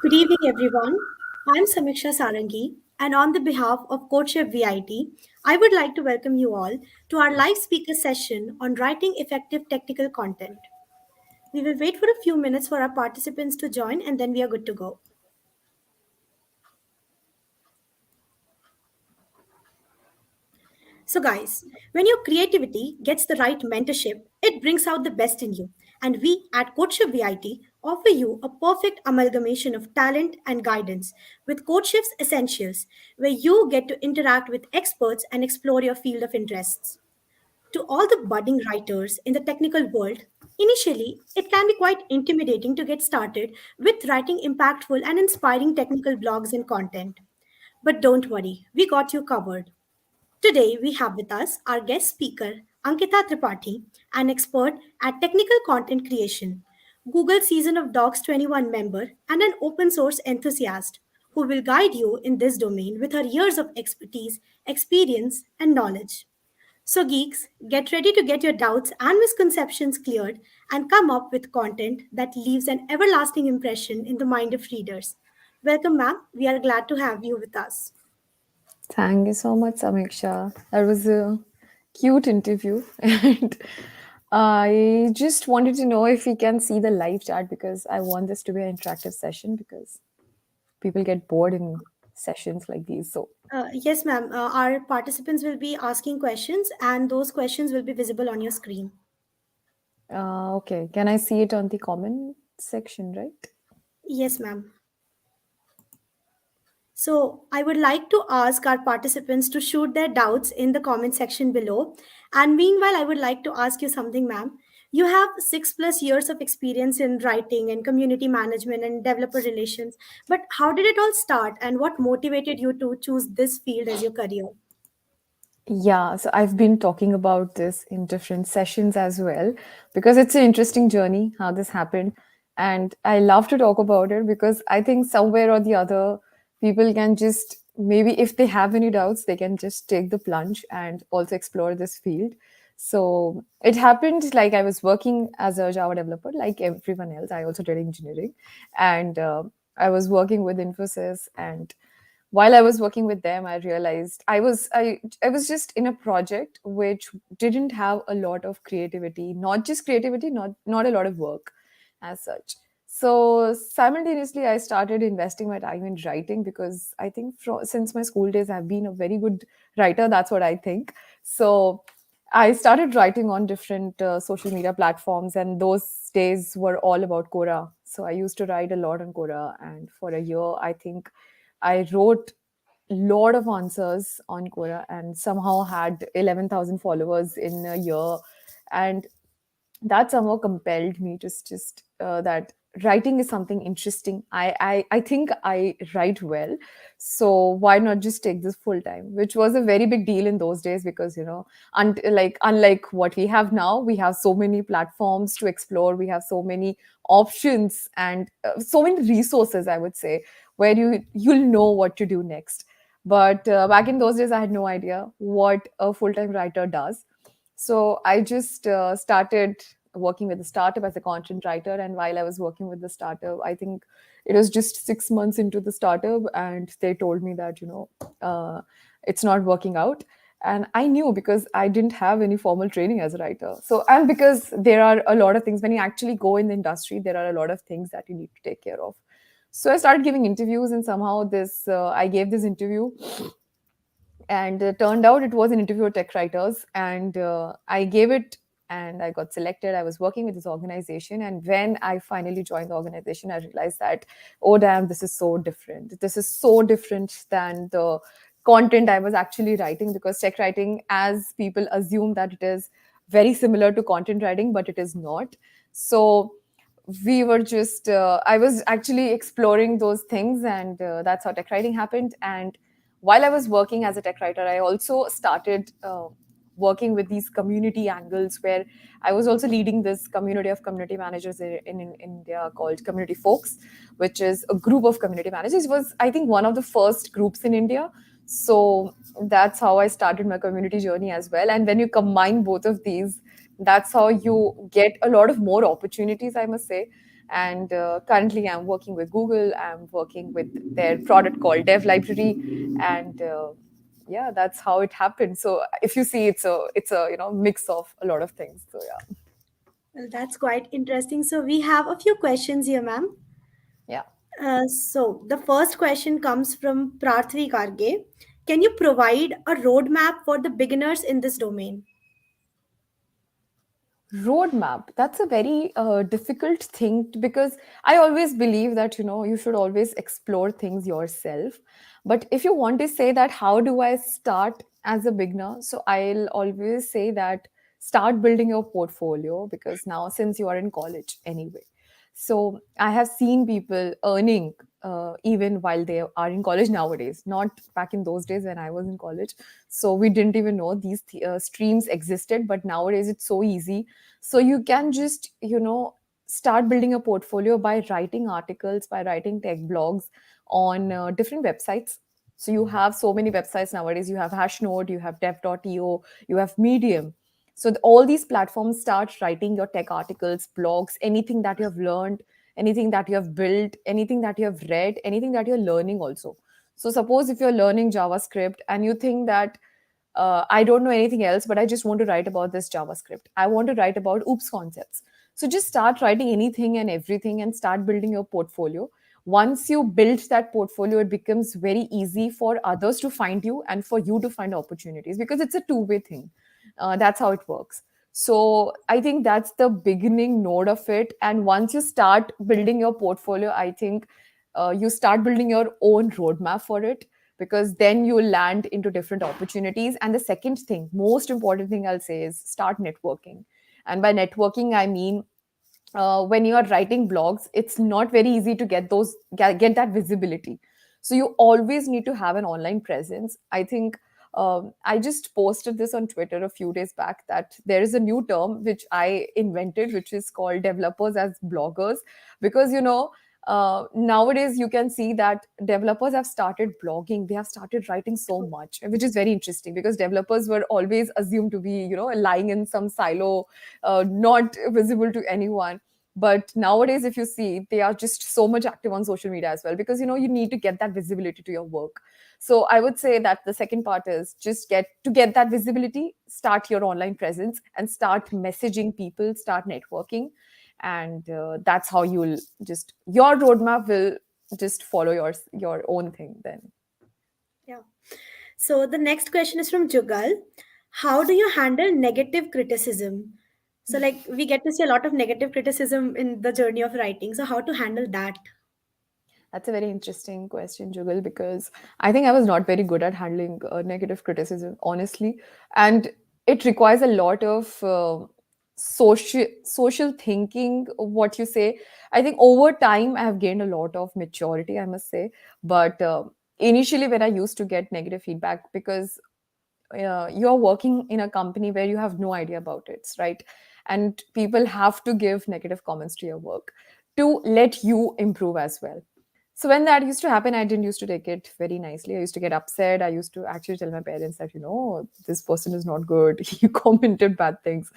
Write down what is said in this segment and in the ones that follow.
Good evening, everyone. I'm Samiksha Sarangi, and on the behalf of CodeChef-VIT, I would like to welcome you all to our live speaker session on writing effective technical content. We will wait for a few minutes for our participants to join, and then we are good to go. So, guys, when your creativity gets the right mentorship, it brings out the best in you. And we at CodeChef VIT offer you a perfect amalgamation of talent and guidance with CodeChef's Essentials, where you get to interact with experts and explore your field of interests. To all the budding writers in the technical world, initially it can be quite intimidating to get started with writing impactful and inspiring technical blogs and content. But don't worry, we got you covered. Today, we have with us our guest speaker, Ankita Tripathi, an expert at technical content creation, Google Season of Dogs 21 member, and an open source enthusiast who will guide you in this domain with her years of expertise, experience, and knowledge. So, geeks, get ready to get your doubts and misconceptions cleared and come up with content that leaves an everlasting impression in the mind of readers. Welcome, ma'am. We are glad to have you with us. Thank you so much, Samiksha. That was a cute interview. And I just wanted to know if we can see the live chat because I want this to be an interactive session because people get bored in sessions like these. So, Yes, ma'am. Our participants will be asking questions, and those questions will be visible on your screen. okay. Can I see it on the comment section, right? Yes, ma'am. So, I would like to ask our participants to shoot their doubts in the comment section below. And meanwhile, I would like to ask you something, ma'am. You have 6+ years of experience in writing and community management and developer relations. But how did it all start, and what motivated you to choose this field as your career? Yeah, so I've been talking about this in different sessions as well because it's an interesting journey how this happened. And I love to talk about it because I think somewhere or the other, people can just maybe if they have any doubts, they can just take the plunge and also explore this field. So it happened like I was working as a Java developer, like everyone else. I also did engineering, and I was working with Infosys, and while I was working with them, I realized I was just in a project which didn't have a lot of creativity, not just creativity, not a lot of work as such. So simultaneously, I started investing my time in writing because I think since my school days, I've been a very good writer. That's what I think. So I started writing on different social media platforms, and those days were all about Quora. So I used to write a lot on Quora, and for a year, I think I wrote a lot of answers on Quora and somehow had 11,000 followers in a year. And that somehow compelled me just that writing is something interesting. I think I write well, so why not just take this full time, which was a very big deal in those days because unlike what we have now, we have so many platforms to explore, we have so many options and so many resources, I would say, where you'll know what to do next. But back in those days, I had no idea what a full-time writer does. So I just started working with the startup as a content writer. And while I was working with the startup, I think it was just 6 months into the startup, and they told me that, it's not working out. And I knew because I didn't have any formal training as a writer. So, and because there are a lot of things, when you actually go in the industry, there are a lot of things that you need to take care of. So I started giving interviews, and somehow I gave this interview, and turned out it was an interview with tech writers, and I gave it, and I got selected. I was working with this organization, and when I finally joined the organization, I realized that, oh damn, this is so different, this is so different than the content I was actually writing, because tech writing, as people assume that it is very similar to content writing, but it is not. So we were just I was actually exploring those things, and that's how tech writing happened. And while I was working as a tech writer, I also started working with these community angles, where I was also leading this community of community managers in India called Community Folks, which is a group of community managers. It was, I think, one of the first groups in India. So that's how I started my community journey as well. And when you combine both of these, That's how you get a lot of more opportunities, I must say. And currently, I'm working with Google. I'm working with their product called Dev Library, and yeah, that's how it happened. So if you see, it's a mix of a lot of things. So yeah, Well, that's quite interesting. So we have a few questions here, ma'am. yeah. So the first question comes from Prarthvi Karge. Can you provide a roadmap for the beginners in this domain? Roadmap, that's a very difficult thing because I always believe that you should always explore things yourself. But if you want to say that how do I start as a beginner, so I'll always say that start building your portfolio, because now since you are in college anyway, so I have seen people earning even while they are in college nowadays, not back in those days when I was in college. So we didn't even know these streams existed, but nowadays it's so easy. So you can just start building a portfolio by writing articles, by writing tech blogs on different websites. So you have so many websites nowadays. You have Hashnode, you have dev.io, you have Medium. So all these platforms start writing your tech articles, blogs, anything that you have learned, anything that you have built, anything that you have read, anything that you're learning also. So suppose if you're learning JavaScript and you think that I don't know anything else, but I just want to write about this JavaScript. I want to write about OOPS concepts. So just start writing anything and everything and start building your portfolio. Once you build that portfolio, it becomes very easy for others to find you and for you to find opportunities, because it's a two-way thing. That's how it works. So I think that's the beginning node of it. And once you start building your portfolio, I think you start building your own roadmap for it, because then you land into different opportunities. And the second thing, most important thing I'll say, is start networking. And by networking, I mean when you are writing blogs, it's not very easy to get that visibility. So you always need to have an online presence. I think I just posted this on Twitter a few days back that there is a new term which I invented, which is called developers as bloggers. Because nowadays you can see that developers have started blogging, they have started writing so much, which is very interesting, because developers were always assumed to be lying in some silo, not visible to anyone. But nowadays, if you see, they are just so much active on social media as well, because you need to get that visibility to your work. So I would say that the second part is just get that visibility, start your online presence, and start messaging people, start networking. And that's how you'll just your roadmap will just follow your own thing then. Yeah. So the next question is from Jugal. How do you handle negative criticism? So, like, we get to see a lot of negative criticism in the journey of writing. So, how to handle that? That's a very interesting question, Jugal, because I think I was not very good at handling negative criticism, honestly. And it requires a lot of social thinking, what you say. I think over time, I have gained a lot of maturity, I must say. But initially, when I used to get negative feedback, because you're working in a company where you have no idea about it, right? And people have to give negative comments to your work to let you improve as well. So when that used to happen, I didn't used to take it very nicely. I used to get upset. I used to actually tell my parents that, this person is not good. He commented bad things.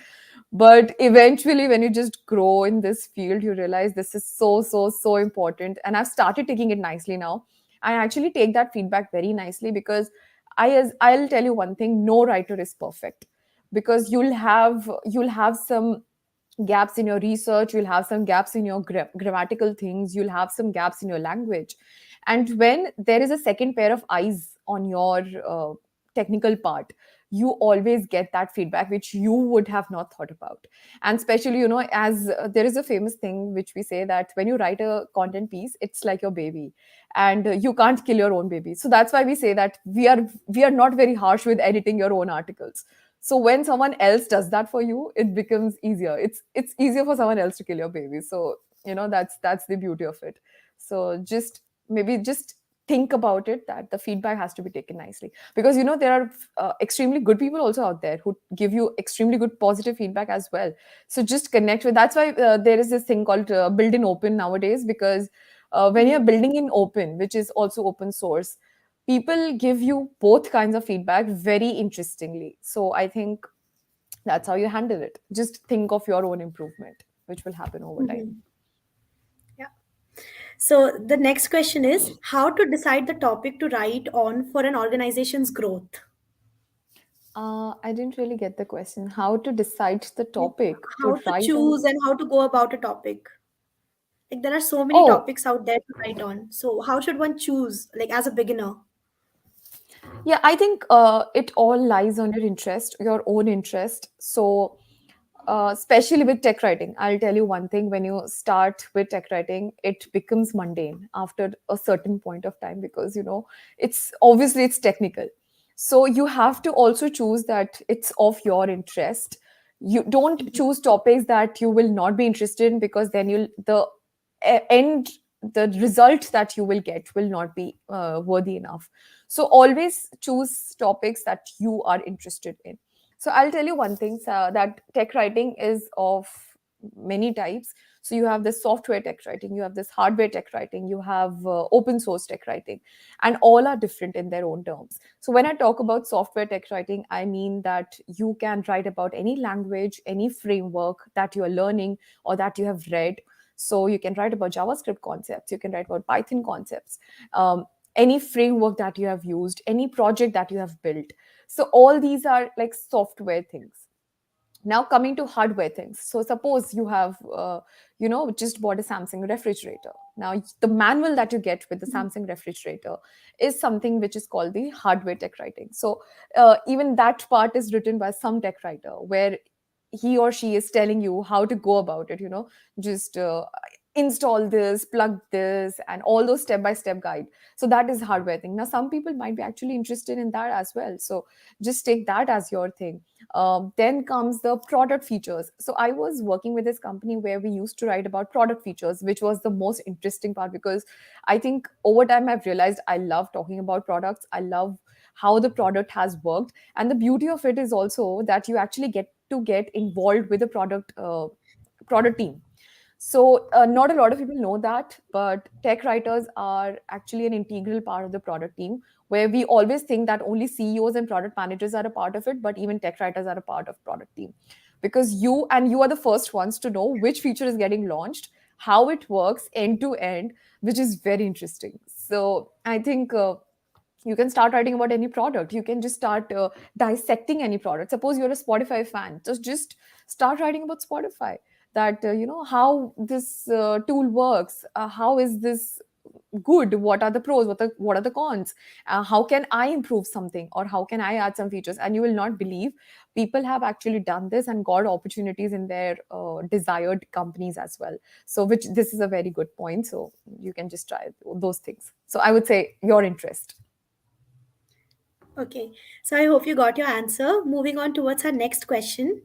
But eventually, when you just grow in this field, you realize this is so, so, so important. And I've started taking it nicely now. I actually take that feedback very nicely, because I'll tell you one thing: no writer is perfect, because you'll have some gaps in your research, you'll have some gaps in your grammatical things, you'll have some gaps in your language. And when there is a second pair of eyes on your technical part, you always get that feedback which you would have not thought about. And especially, as there is a famous thing which we say, that when you write a content piece, it's like your baby, and you can't kill your own baby. So that's why we say that we are not very harsh with editing your own articles. So when someone else does that for you, it becomes easier. It's easier for someone else to kill your baby. So that's the beauty of it. So just think about it, that the feedback has to be taken nicely, because there are extremely good people also out there who give you extremely good positive feedback as well. So just connect with. That's why there is this thing called build in open nowadays, because when you're Mhm. building in open, which is also open source, people give you both kinds of feedback very interestingly. So I think That's how you handle it. Just think of your own improvement, which will happen over time. Mhm. Yeah. So the next question is how to decide the topic to write on for an organization's growth. I didn't really get the question. How to decide the Like topic to how to write on? choose and how to go about a topic. Like there are so many Oh, topics out there to write on. So how should one choose, like as a beginner? yeah, I think it all lies on your interest, your own interest. So, especially with tech writing, I'll tell you one thing: when you start with tech writing, it becomes mundane after a certain point of time because it's obviously it's technical. So you have to also choose that it's of your interest. You don't Mhm. choose topics that you will not be interested in because then you'll end the result that you will get will not be worthy enough. So always choose topics that you are interested in. So I'll tell you one thing, that tech writing is of many types. So you have this software tech writing, you have this hardware tech writing, you have open source tech writing, and all are different in their own terms. So when I talk about software tech writing, I mean that you can write about any language, any framework that you are learning or that you have read. So you can write about JavaScript concepts, you can write about Python concepts, any framework that you have used, any project that you have built. So all these are like software things. Now coming to hardware things. So suppose you have just bought a Samsung refrigerator. Now the manual that you get with the Mhm. Samsung refrigerator is something which is called the hardware tech writing. So even that part is written by some tech writer where he or she is telling you how to go about it, just install this, plug this, and all those step by step guide. So that is hardware thing. Now some people might be actually interested in that as well, so just take that as your thing. Then comes the product features. So I was working with this company where we used to write about product features, which was the most interesting part because I think over time I've realized I love talking about products. I love how the product has worked, and the beauty of it is also that you actually get involved with the product team. So, not a lot of people know that, but tech writers are actually an integral part of the product team. Where we always think that only CEOs and product managers are a part of it, but even tech writers are a part of product team, because you are the first ones to know which feature is getting launched, how it works end to end, which is very interesting. So, I think. You can start writing about any product. You can just start dissecting any product. Suppose you're a Spotify fan, just start writing about Spotify, that how this tool works, how is this good, what are the pros, what are the cons, how can I improve something, or how can I add some features. And you will not believe, people have actually done this and got opportunities in their desired companies as well. So which this is a very good point. So you can just try those things. So I would say your interest. Okay, so I hope you got your answer. Moving on towards our next question.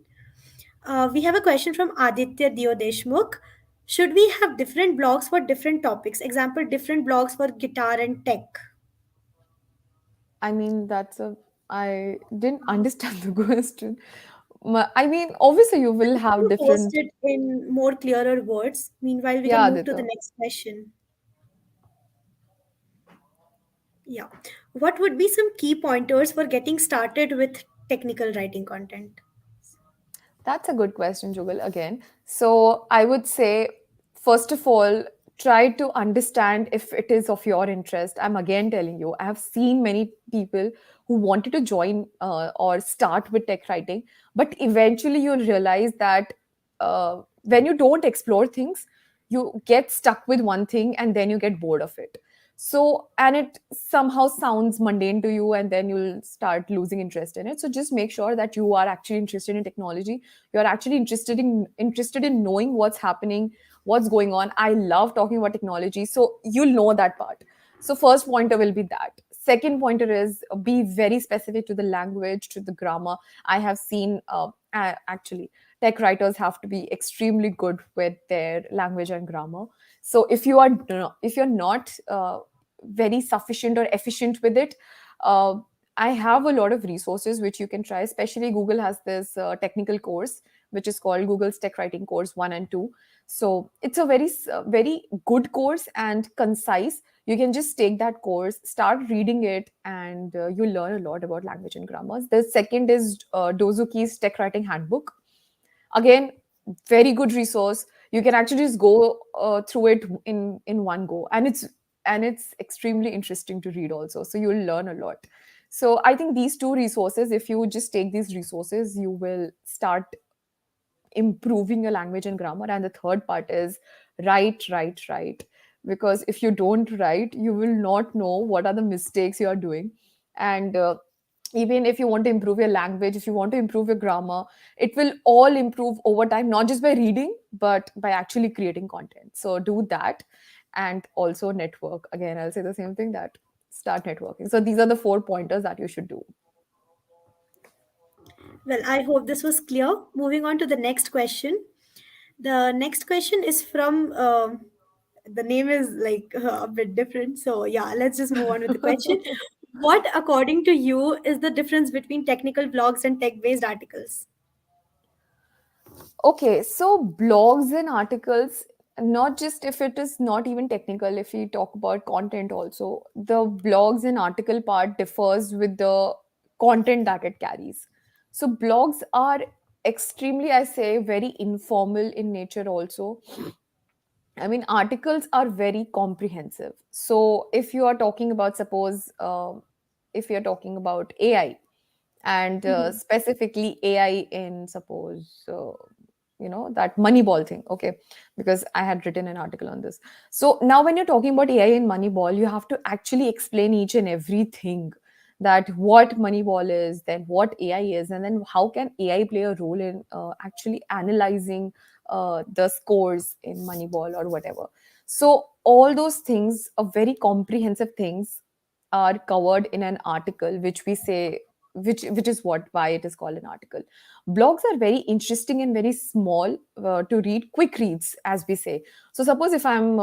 We have a question from Aditya Diodeshmukh. Should we have different blogs for different topics? Example, different blogs for guitar and tech. I mean, I didn't understand the question. I mean, obviously, you will Happy have to post different. it in more clearer words. Meanwhile, we can Yeah, move to the Aditya. next question. Yeah. What would be some key pointers for getting started with technical writing content? That's a good question, Jugal, again. So I would say, first of all, try to understand if it is of your interest. I'm again telling you, I have seen many people who wanted to join or start with tech writing, but eventually you'll realize that when you don't explore things, you get stuck with one thing and then you get bored of it. So, and it somehow sounds mundane to you, and then you'll start losing interest in it. So, just make sure that you are actually interested in technology. You're actually interested in knowing what's happening, what's going on. I love talking about technology, so you'll know that part. So first pointer will be that. Second pointer is be very specific to the language, to the grammar. I have seen actually tech writers have to be extremely good with their language and grammar. So if you're not very sufficient or efficient with it, I have a lot of resources which you can try. Especially Google has this technical course which is called Google's Tech Writing Course 1 and 2. So it's a very good course and concise. You can just take that course, start reading it, and you'll learn a lot about language and grammars. The second is Dozuki's Tech Writing Handbook. Again, very good resource. You can actually just go through it in one go, and it's extremely interesting to read also. So you'll learn a lot. So I think these two resources, if you just take these resources, you will start improving your language and grammar. And the third part is write. Because if you don't write, you will not know what are the mistakes you are doing. And even if you want to improve your language, if you want to improve your grammar, it will all improve over time, not just by reading, but by actually creating content. So do that. And also network. Again, I'll say the same thing, that start networking. So these are the 4 pointers that you should do. Well, I hope this was clear. Moving on to the next question. The next question is from the name is like a bit different. So, yeah, let's just move on with the question. What, according to you, is the difference between technical blogs and tech based articles? Okay, so blogs and articles, not just if it is not even technical, if we talk about content also, the blogs and article part differs with the content that it carries. So blogs are extremely, I say, very informal in nature also. I mean, articles are very comprehensive. So if you are talking about, suppose, if you're talking about AI, and Mhm. specifically AI in, suppose, that Moneyball thing. Okay, because I had written an article on this. So now when you're talking about AI in Moneyball, you have to actually explain each and everything, that what Moneyball is, then what AI is, and then how can AI play a role in actually analyzing the scores in Moneyball or whatever. So all those things, very comprehensive things, are covered in an article, which we say, which is what why it is called an article. Blogs are very interesting and very small, to read, quick reads, as we say. So suppose if I'm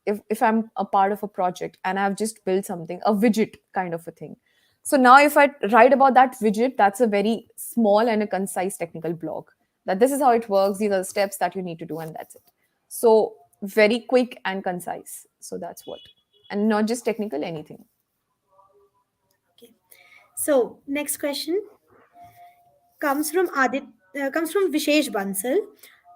if I'm a part of a project and I've just built something, a widget kind of a thing. So now if I write about that widget, that's a very small and a concise technical blog, that this is how it works, these are the steps that you need to do, and that's it. So very quick and concise. So that's what. And not just technical, anything. Okay. So, next question comes from Vishesh Bansal.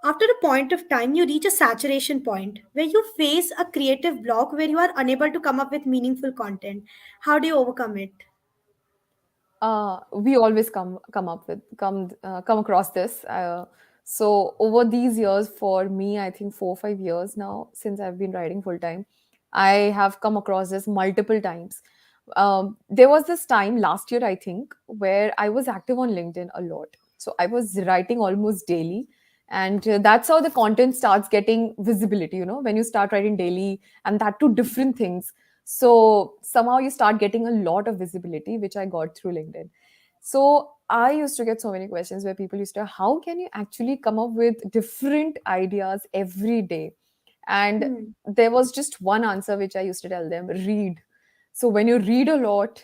After a point of time, you reach a saturation point where you face a creative block where you are unable to come up with meaningful content. How do you overcome it? We always come across this. So over these years, for me, I think 4 or 5 years now since I've been writing full time, I have come across this multiple times. There was this time last year, I think, where I was active on LinkedIn a lot. So I was writing almost daily, and that's how the content starts getting visibility. When you start writing daily, and that too different things, so somehow you start getting a lot of visibility, which I got through LinkedIn. So I used to get so many questions where people used to, how can you actually come up with different ideas every day? And Hmm. there was just one answer which I used to tell them: read. So when you read a lot,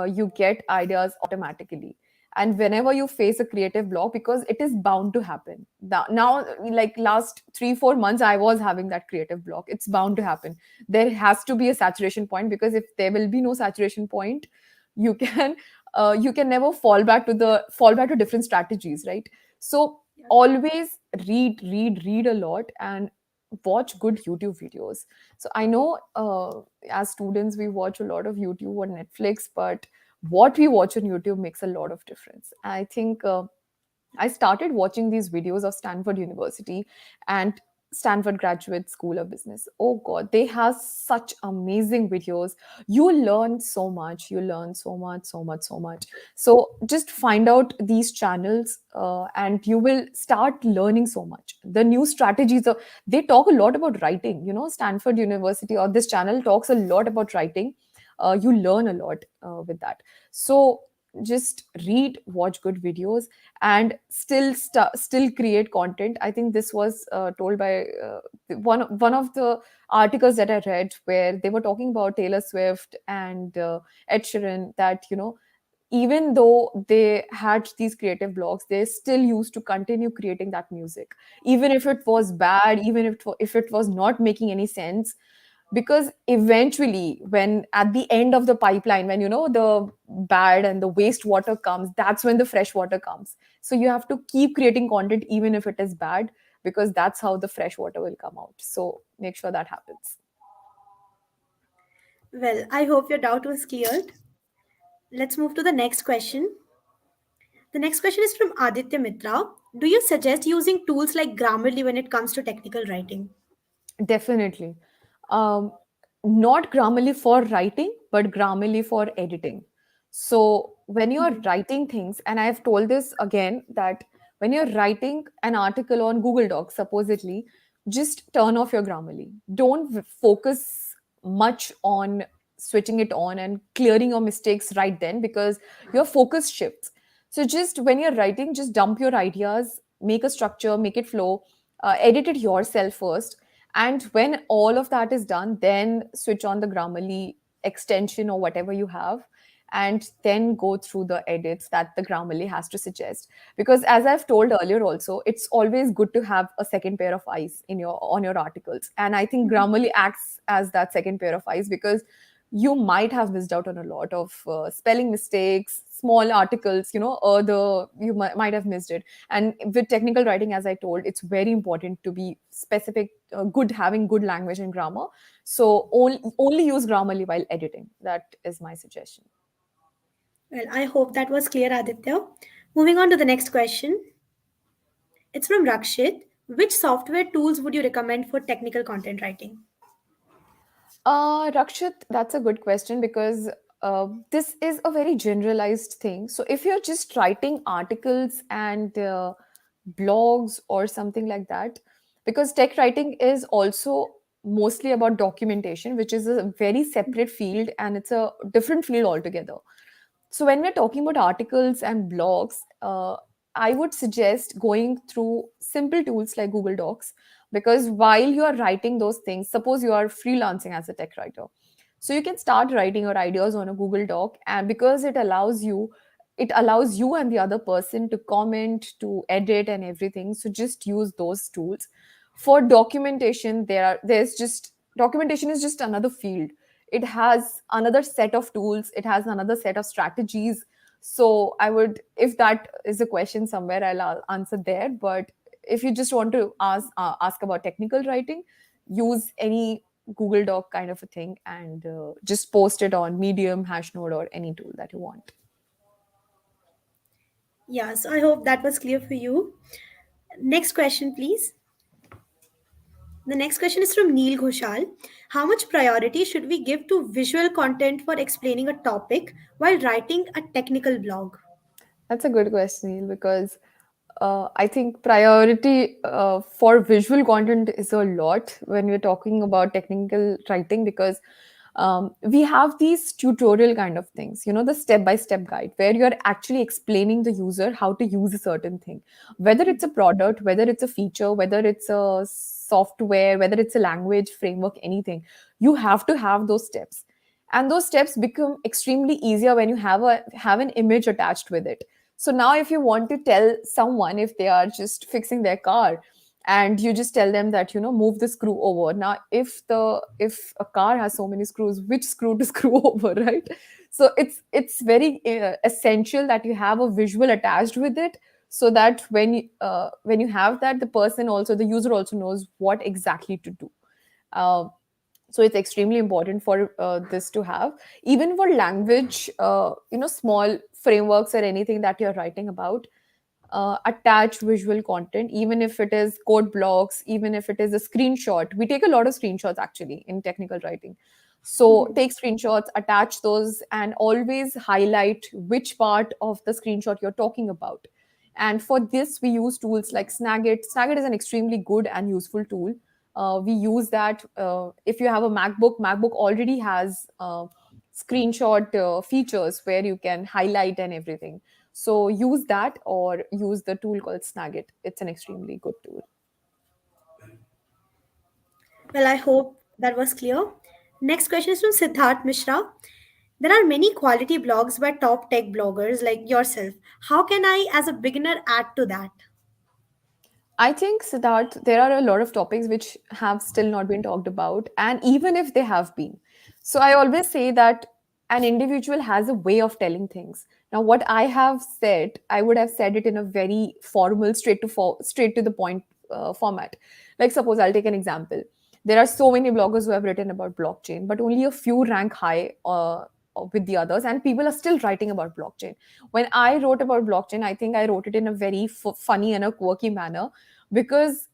you get ideas automatically. And whenever you face a creative block, because it is bound to happen. Now, like last 3 4 months, I was having that creative block. It's bound to happen. There has to be a saturation point, because if there will be no saturation point, you can you can never fall back to different strategies, right? So Yeah. always read a lot, and watch good YouTube videos. So I know, as students, we watch a lot of YouTube or Netflix, but what we watch on YouTube makes a lot of difference. I think I started watching these videos of Stanford University and Stanford Graduate School of Business. Oh God, they have such amazing videos. You learn so much. You learn so much, so much, so much. So just find out these channels, and you will start learning so much. The new strategies, they talk a lot about writing. Stanford University or this channel talks a lot about writing. You learn a lot with that. So just read, watch good videos, and still create content. I think this was told by one of the articles that I read, where they were talking about Taylor Swift and Ed Sheeran, that even though they had these creative blocks, they still used to continue creating that music, even if it was bad, even if it was not making any sense. Because eventually, when at the end of the pipeline, when the bad and the wastewater comes, that's when the fresh water comes. So you have to keep creating content even if it is bad, because that's how the fresh water will come out. So make sure that happens. Well, I hope your doubt was cleared. Let's move to the next question. The next question is from Aditya Mitra. Do you suggest using tools like Grammarly when it comes to technical writing? Definitely. Um, Not Grammarly for writing, but Grammarly for editing. So when you're Mhm. writing things, and I've told this again, that when you're writing an article on Google Docs, supposedly, just turn off your Grammarly. Don't focus much on switching it on and clearing your mistakes right then, because your focus shifts. So just when you're writing, just dump your ideas, make a structure, make it flow, edit it yourself first, and when all of that is done, then switch on the Grammarly extension or whatever you have, and then go through the edits that the Grammarly has to suggest. Because as I've told earlier also, it's always good to have a second pair of eyes in your on your articles. And I think Mhm. Grammarly acts as that second pair of eyes, because you might have missed out on a lot of spelling mistakes, small articles, or the you might have missed it. And with technical writing, as I told, it's very important to be specific, good, having good language and grammar. So only use Grammarly while editing. That is my suggestion. Well, I hope that was clear, Aditya. Moving on to the next question. It's from Rakshit. Which software tools would you recommend for technical content writing? Rakshit, that's a good question, because this is a very generalized thing. So if you're just writing articles and blogs or something like that, because tech writing is also mostly about documentation, which is a very separate field and it's a different field altogether. So when we're talking about articles and blogs, I would suggest going through simple tools like Google Docs, because while you are writing those things, suppose you are freelancing as a tech writer, so you can start writing your ideas on a Google Doc, and because it allows you and the other person to comment, to edit and everything. So just use those tools. For documentation, there's just documentation is just another field. It has another set of tools, it has another set of strategies. So I would, if that is a question somewhere, I'll answer there. But if you just want to ask about technical writing, use any Google Doc kind of a thing, and just post it on Medium, Hashnode, or any tool that you want. Yeah, so I hope that was clear for you. Next question, please. The next question is from Neil Ghoshal. How much priority should we give to visual content for explaining a topic while writing a technical blog? That's a good question, Neil, because I think priority for visual content is a lot when we're talking about technical writing, because we have these tutorial kind of things, the step by step guide where you're actually explaining the user how to use a certain thing, whether it's a product, whether it's a feature, whether it's a software, whether it's a language framework, anything. You have to have those steps, and those steps become extremely easier when you have an image attached with it. So now if you want to tell someone, if they are just fixing their car, and you just tell them that move the screw over. Now if a car has so many screws, which screw to screw over, right? So it's very essential that you have a visual attached with it, so that when you have that, the person also, the user also knows what exactly to do. uh, so it's extremely important for this to have, even for language, small frameworks or anything that you're writing about. Attach visual content, even if it is code blocks, even if it is a screenshot. We take a lot of screenshots actually in technical writing. So Mhm. take screenshots, attach those, and always highlight which part of the screenshot you're talking about. And for this, we use tools like Snagit. Snagit is an extremely good and useful tool. We use that. If you have a MacBook already has screenshot features where you can highlight and everything. So use that, or use the tool called Snagit. It's an extremely good tool. Well, I hope that was clear. Next question is from Siddharth Mishra. There are many quality blogs by top tech bloggers like yourself. How can I, as a beginner, add to that? I think, Siddharth, there are a lot of topics which have still not been talked about, and even if they have been. So I always say that an individual has a way of telling things. Now, what I have said, I would have said it in a very formal, straight to the point format. Like, suppose I'll take an example. There are so many bloggers who have written about blockchain, but only a few rank high with the others, and people are still writing about blockchain. When I wrote about blockchain, I think I wrote it in a very funny and a quirky manner because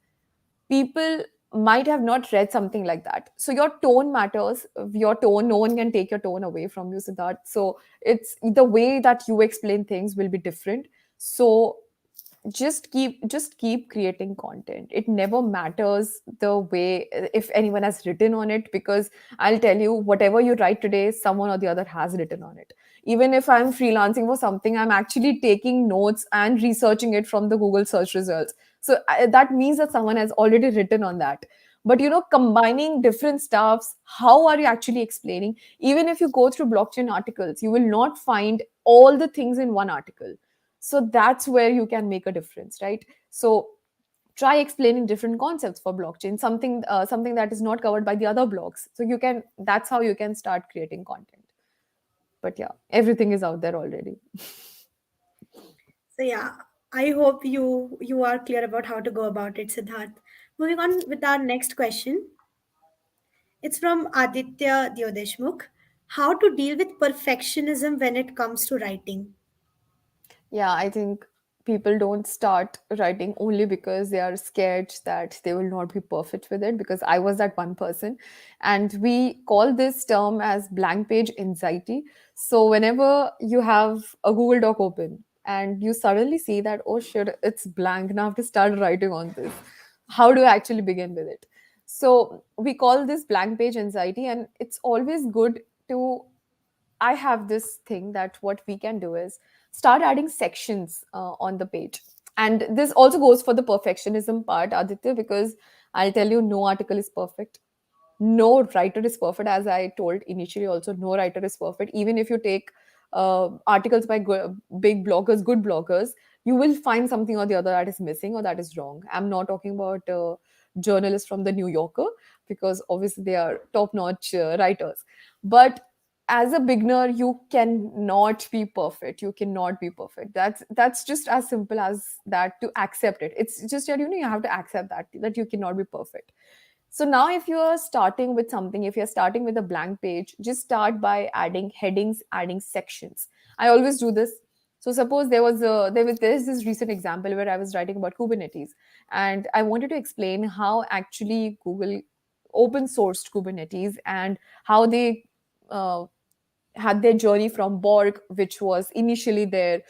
people might have not read something like that. So your tone matters. Your tone, no one can take your tone away from you, Siddharth. So it's the way that you explain things will be different. So just keep creating content. It never matters the way if anyone has written on it, because I'll tell you, whatever you write today, someone or the other has written on it. Even if I'm freelancing for something, I'm actually taking notes and researching it from the Google search results. So that means that someone has already written on that. But combining different stuffs, how are you actually explaining? Even if you go through blockchain articles, you will not find all the things in one article. So that's where you can make a difference, right? So try explaining different concepts for blockchain, something that is not covered by the other blogs. So that's how you can start creating content. But yeah, everything is out there already. So yeah, I hope you are clear about how to go about it, Siddharth. Moving on with our next question. It's from Aditya Diodeshmukh. How to deal with perfectionism when it comes to writing? Yeah, I think people don't start writing only because they are scared that they will not be perfect with it, because I was that one person. And we call this term as blank page anxiety. So whenever you have a Google Doc open and you suddenly see that, oh shit, it's blank, now I have to start writing on this. How do I actually begin with it? So we call this blank page anxiety, and it's always good to I have this thing that what we can do is start adding sections on the page. And this also goes for the perfectionism part, Aditya, because I'll tell you, no article is perfect. No writer is perfect. As I told initially, also, no writer is perfect. Even if you take articles by big bloggers, good bloggers, you will find something or the other that is missing or that is wrong. I'm not talking about journalists from the New Yorker, because obviously they are top notch writers. But as a beginner, you cannot be perfect. You cannot be perfect. That's just as simple as that, to accept it. It's just that you have to accept that you cannot be perfect. So now if you're starting with something, if you're starting with a blank page, just start by adding headings, adding sections. I always do this. So suppose there's this recent example where I was writing about Kubernetes, and I wanted to explain how actually Google open sourced Kubernetes, and how they uh, had their journey from Borg, which was initially their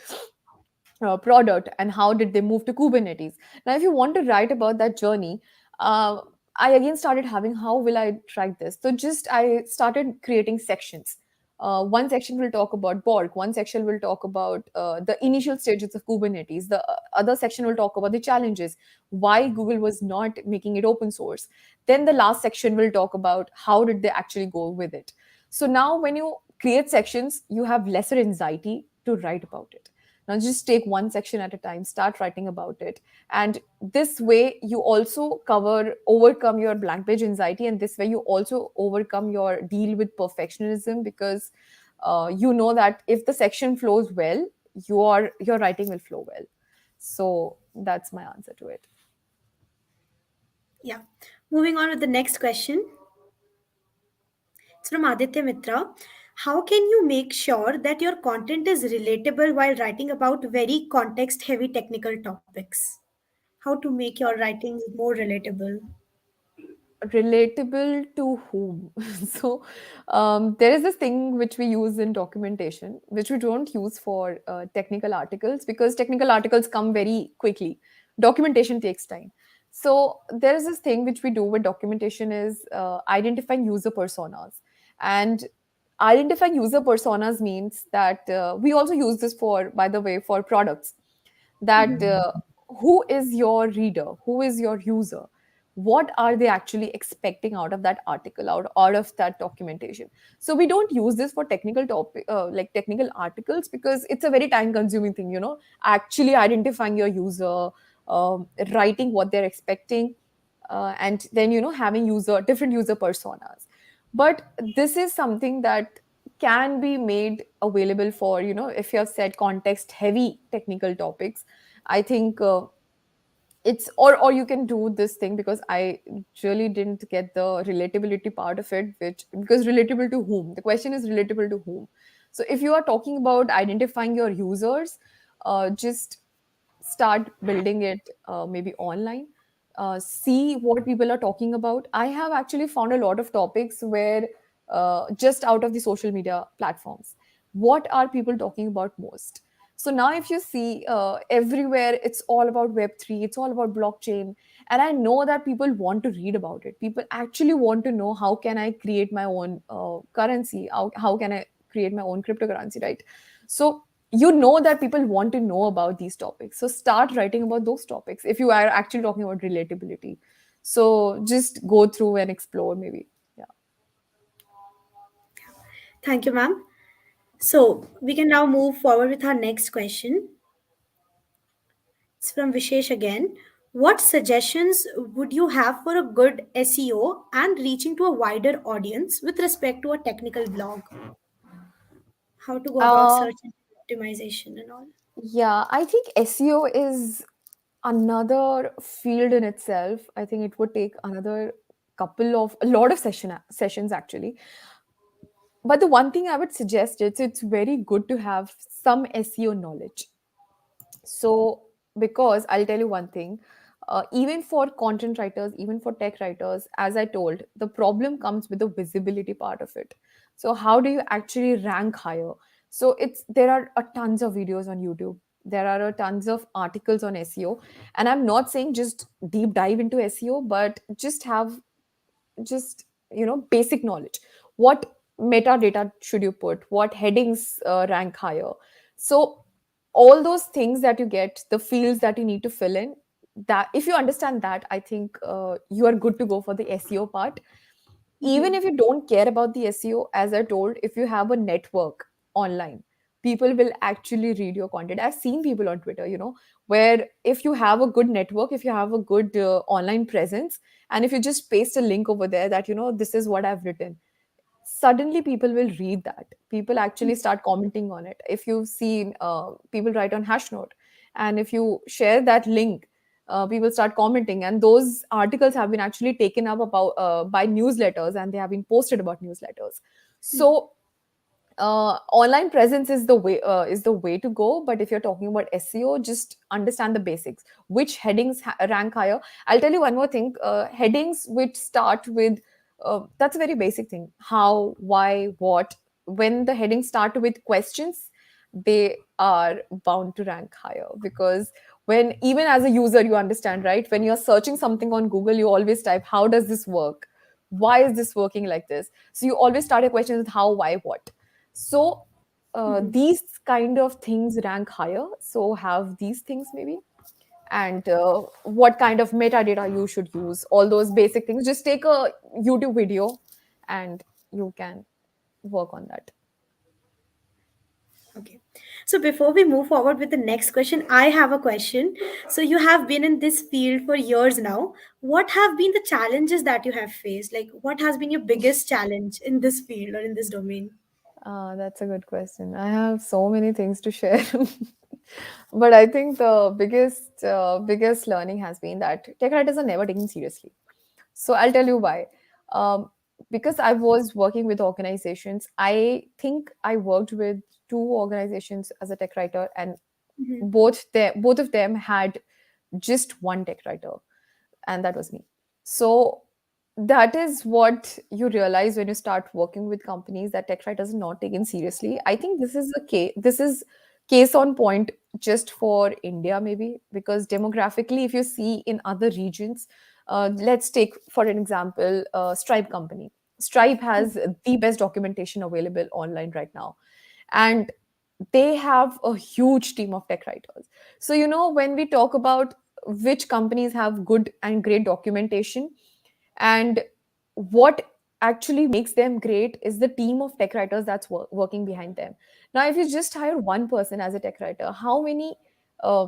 product, and how did they move to Kubernetes. Now if you want to write about that journey, uh, I again started having, how will I write this? So just I started creating sections. One section will talk about Borg, one section will talk about the initial stages of Kubernetes, the other section will talk about the challenges, why Google was not making it open source, then the last section will talk about how did they actually go with it. So now when you create sections, you have lesser anxiety to write about it. Now just take one section at a time, start writing about it. And this way you also overcome your blank page anxiety. And this way you also overcome your deal with perfectionism, because you know that if the section flows well, your writing will flow well. So that's my answer to it. Yeah. Moving on with the next question. It's from Aditya Mitra. How can you make sure that your content is relatable while writing about very context heavy technical topics? How to make your writing more relatable? Relatable to whom? So there is this thing which we use in documentation, which we don't use for technical articles, because technical articles come very quickly. Documentation takes time. So there is this thing which we do with documentation is identifying user personas. And identifying user personas means that we also use this for, by the way, for products, that Mhm. who is your reader, who is your user, what are they actually expecting out of that article, out of that documentation. So we don't use this for technical topic, like technical articles, because it's a very time consuming thing, actually identifying your user, writing what they're expecting, and then having different user personas. But this is something that can be made available for, if you have said context heavy technical topics. I think it's, or you can do this thing, because I really didn't get the relatability part of it, which, because relatable to whom, the question is relatable to whom. So if you are talking about identifying your users, just start building it, maybe online. See what people are talking about. I have actually found a lot of topics where, just out of the social media platforms, what are people talking about most. So now if you see, everywhere it's all about web3, it's all about blockchain. And I know that people want to read about it. People actually want to know, how can I create my own currency, how can I create my own cryptocurrency, right? So that people want to know about these topics, so start writing about those topics if you are actually talking about relatability. So just go through and explore, maybe. Yeah. Thank you, ma'am. So we can now move forward with our next question. It's from Vishesh again. What suggestions would you have for a good SEO and reaching to a wider audience with respect to a technical blog? How to go about uh, search and optimization and all? yeah, I think SEO is another field in itself. I think it would take another a lot of sessions actually. But the one thing I would suggest is, it's very good to have some SEO knowledge. So, because I'll tell you one thing, even for content writers, even for tech writers, as I told, the problem comes with the visibility part of it. So, how do you actually rank higher? So, there are a tons of videos on YouTube. There are a tons of articles on SEO, and I'm not saying just deep dive into SEO, but just have, just basic knowledge. What metadata should you put, what headings rank higher. So all those things that you get, the fields that you need to fill in, that if you understand that, I think you are good to go for the SEO part. Even if you don't care about the SEO, as I told, if you have a network online, people will actually read your content. I've seen people on Twitter, where if you have a good network, if you have a good online presence, and if you just paste a link over there that, this is what I've written, suddenly people will read that. People actually start commenting on it. If you've seen, people write on Hashnote, and if you share that link, people start commenting, and those articles have been actually taken up about, by newsletters, and they have been posted about newsletters. So online presence is the way to go. But if you're talking about SEO, just understand the basics. Which headings rank higher? I'll tell you one more thing. Headings which start with, that's a very basic thing. How, why, what. When the headings start with questions, they are bound to rank higher, because when, even as a user, you understand, right? When you're searching something on Google, you always type, how does this work? Why is this working like this? So you always start a question with how, why, what. So these kind of things rank higher. So have these things maybe. And what kind of metadata you should use, all those basic things. Just take a YouTube video, and you can work on that. Okay. So before we move forward with the next question, I have a question. So you have been in this field for years now. What have been the challenges that you have faced? Like, what has been your biggest challenge in this field or in this domain? That's a good question. I have so many things to share. But I think the biggest learning has been that tech writers are never taken seriously. So I'll tell you why. Um, because I was working with organizations, I think I worked with two organizations as a tech writer, and Mhm. both of them had just one tech writer, and that was me. So that is what you realize when you start working with companies, that tech writers are not taken seriously. I think this is case on point just for India, maybe, because demographically, if you see in other regions, let's take for an example, Stripe company. Stripe has the best documentation available online right now, and they have a huge team of tech writers. So when we talk about which companies have good and great documentation, and what actually makes them great is the team of tech writers that's working behind them. Now, if you just hire one person as a tech writer, how many uh,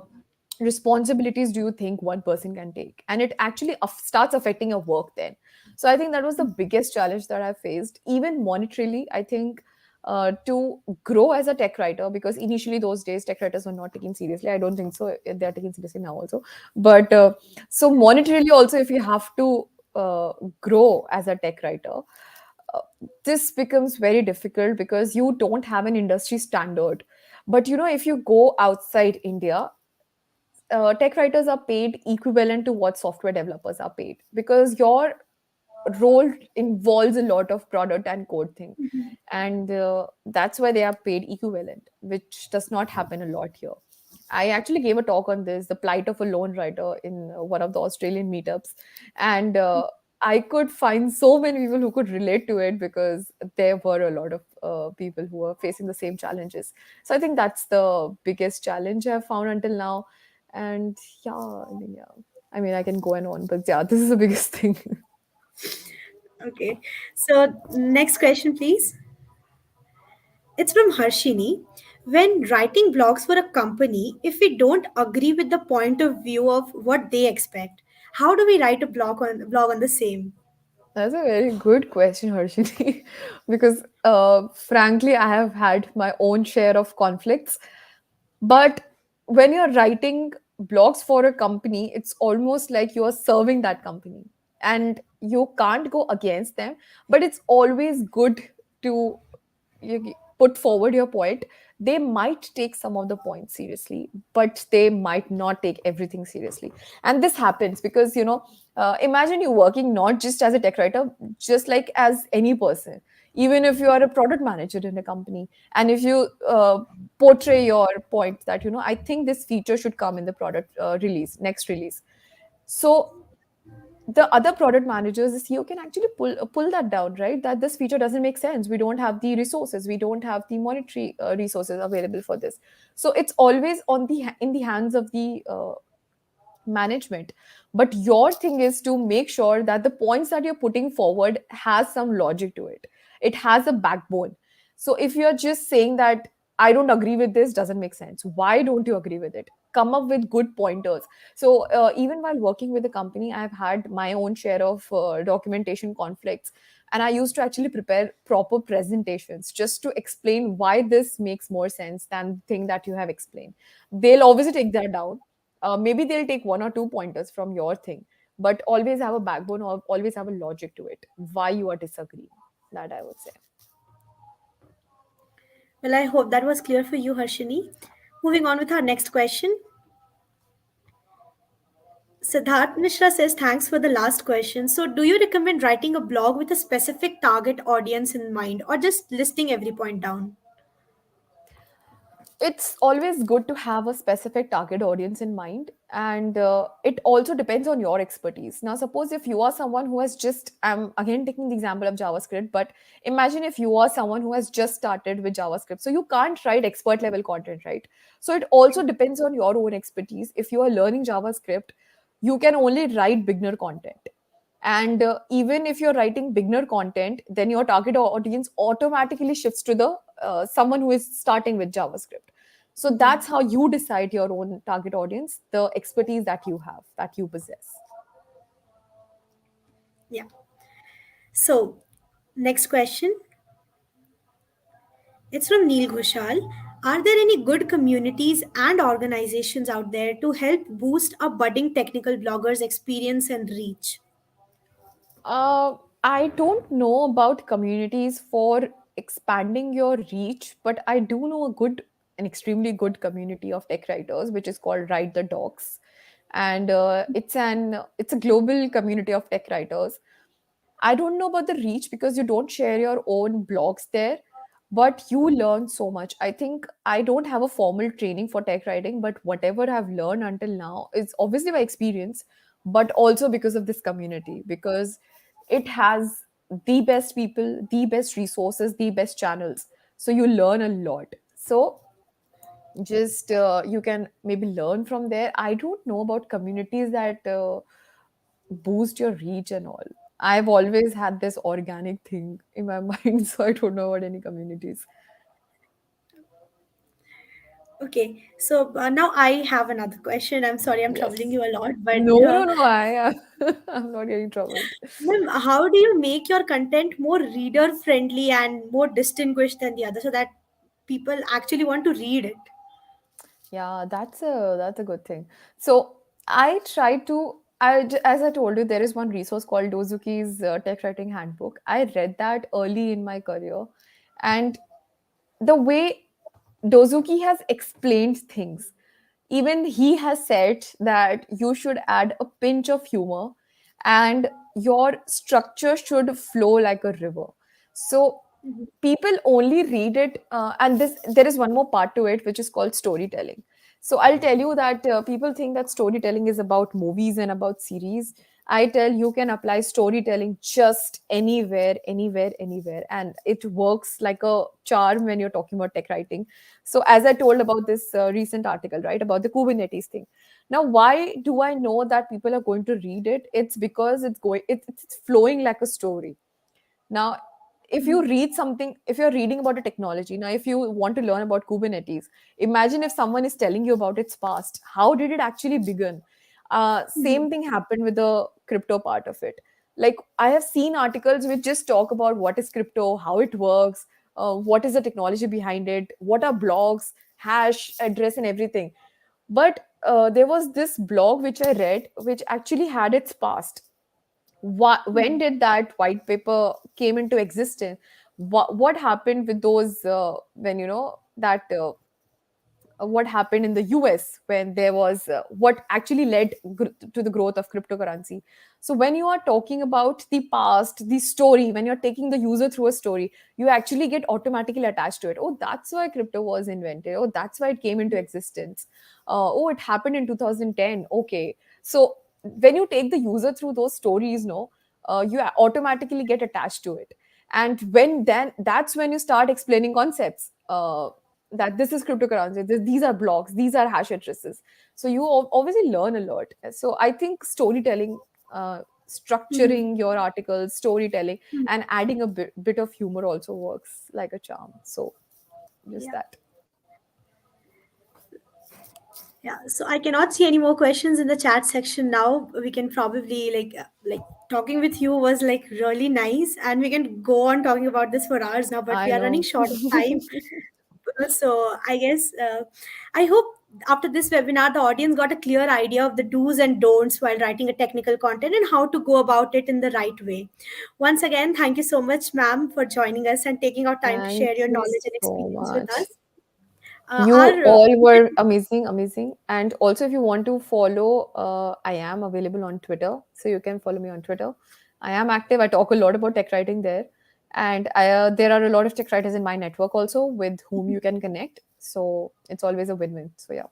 responsibilities do you think one person can take? And it actually starts affecting your work then. So I think that was the biggest challenge that I faced, even monetarily. I think to grow as a tech writer, because initially those days tech writers were not taken seriously. I don't think so they're taken seriously now also. But so monetarily also, if you have to grow as a tech writer, uh, this becomes very difficult because you don't have an industry standard. But if you go outside India, tech writers are paid equivalent to what software developers are paid, because your role involves a lot of product and code thing, and that's why they are paid equivalent, which does not happen a lot here. I actually gave a talk on this, the plight of a lone writer, in one of the Australian meetups, and I could find so many people who could relate to it, because there were a lot of people who were facing the same challenges. So I think that's the biggest challenge I've found until now. And yeah, I mean, I can go on, but yeah, this is the biggest thing. Okay. So, next question, please. It's from Harshini. When writing blogs for a company, if we don't agree with the point of view of what they expect, how do we write a blog on the same? That's a very good question, Harshini, because frankly, I have had my own share of conflicts. But when you're writing blogs for a company, it's almost like you're serving that company, and you can't go against them. But it's always good to put forward your point. They might take some of the points seriously, but they might not take everything seriously. And this happens because, imagine you working not just as a tech writer, just like as any person. Even if you are a product manager in a company, and if you portray your point that, I think this feature should come in the product release, next release. So the other product managers, the CEO, can actually pull that down, right? That this feature doesn't make sense. We don't have the resources. We don't have the monetary resources available for this. So it's always in the hands of the management. But your thing is to make sure that the points that you're putting forward has some logic to it. It has a backbone. So if you're just saying that I don't agree with this, doesn't make sense. Why don't you agree with it? Come up with good pointers. So even while working with the company, I've had my own share of documentation conflicts, and I used to actually prepare proper presentations just to explain why this makes more sense than the thing that you have explained. They'll obviously take that down. Maybe they'll take one or two pointers from your thing, but always have a backbone, or always have a logic to it, why you are disagreeing. That I would say. Well, I hope that was clear for you, Harshini. Moving on with our next question. Siddharth Mishra says, thanks for the last question. So, do you recommend writing a blog with a specific target audience in mind or just listing every point down? It's always good to have a specific target audience in mind, and it also depends on your expertise. Now, suppose if you are someone who has just, I'm again taking the example of JavaScript, but imagine if you are someone who has just started with JavaScript, so you can't write expert level content, right? So it also depends on your own expertise. If you are learning JavaScript, you can only write beginner content. And even if you're writing beginner content, then your target audience automatically shifts to the someone who is starting with JavaScript. So that's how you decide your own target audience, the expertise that you have, that you possess. Yeah. So, next question. It's from Neil Ghoshal. Are there any good communities and organizations out there to help boost a budding technical blogger's experience and reach? Uh, I don't know about communities for expanding your reach, but I do know an extremely good community of tech writers, which is called Write the Docs, and it's a global community of tech writers. I don't know about the reach because you don't share your own blogs there, but you learn so much. I think I don't have a formal training for tech writing, but whatever I've learned until now is obviously by experience, but also because of this community, because it has the best people, the best resources, the best channels. So you learn a lot. So just you can maybe learn from there. I don't know about communities that boost your reach and all. I've always had this organic thing in my mind, so I don't know about any communities. Okay, so now I have another question. I'm sorry I'm troubling Yes. you a lot, but No, no, no. I'm not getting troubled. ma'am, how do you make your content more reader friendly and more distinguished than the other so that people actually want to read it? Yeah, that's a good thing. So I try to. As I told you, there is one resource called Dozuki's Tech Writing Handbook. I read that early in my career, and the way Dozuki has explained things, even he has said that you should add a pinch of humor and your structure should flow like a river. So Mhm, people only read it, and this there is one more part to it which is called storytelling. So I'll tell you that people think that storytelling is about movies and about series. I tell you can apply storytelling just anywhere, anywhere, anywhere, and it works like a charm when you're talking about tech writing. So as I told about this recent article, right, about the Kubernetes thing. Now why do I know that people are going to read it? It's because it's flowing like a story. Now, if you mhm, read something, if you're reading about a technology, now if you want to learn about Kubernetes, imagine if someone is telling you about its past. How did it actually begin? mhm, Same thing happened with the crypto part of it. Like I have seen articles which just talk about what is crypto, how it works, what is the technology behind it, what are blocks, hash, address, and everything. But there was this blog which I read, which actually had its past. When mhm, did that white paper came into existence? What happened with those when that what happened in the US when there was what actually led to the growth of cryptocurrency. So when you are talking about the past, the story, when you're taking the user through a story, you actually get automatically attached to it. Oh, that's why crypto was invented. Oh, that's why it came into existence. Oh, it happened in 2010. Okay. So when you take the user through those stories, no, you automatically get attached to it. And when then that's when you start explaining concepts. That this is cryptocurrency, these are blocks, these are hash addresses. So you obviously learn a lot. So I think storytelling, mhm, structuring your articles, storytelling, mhm. and adding a bit of humor also works like a charm. So just Yeah. that. Yeah, so I cannot see any more questions in the chat section now. We can probably like talking with you was like really nice, and we can go on talking about this for hours now. But I we are running know. short of time, so I guess I hope after this webinar the audience got a clear idea of the do's and don'ts while writing a technical content and how to go about it in the right way. Once again, thank you so much, ma'am, for joining us and taking our time to Thank share your you knowledge and so experience with much. us. You Our all were amazing, amazing. And also, if you want to follow, I am available on Twitter. So you can follow me on Twitter. I am active. I talk a lot about tech writing there. And there are a lot of tech writers in my network also with whom you can connect. So it's always a win win. So, yeah.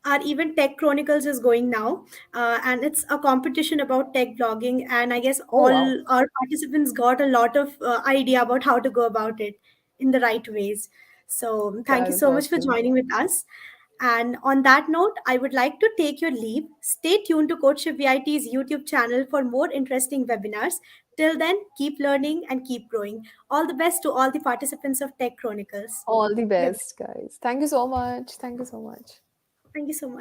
our event TechChronicles is going now, and it's a competition about tech blogging. And I guess Oh, all wow. our participants got a lot of idea about how to go about it in the right ways. So thank That you is so much for awesome. joining with us. And on that note, I would like to take your leave. Stay tuned to CodeChef-VIT's YouTube channel for more interesting webinars. Till then, keep learning and keep growing. All the best to all the participants of Tech Chronicles. All the Bye bye. best, guys. Thank you so much. Thank you so much. Thank you so much.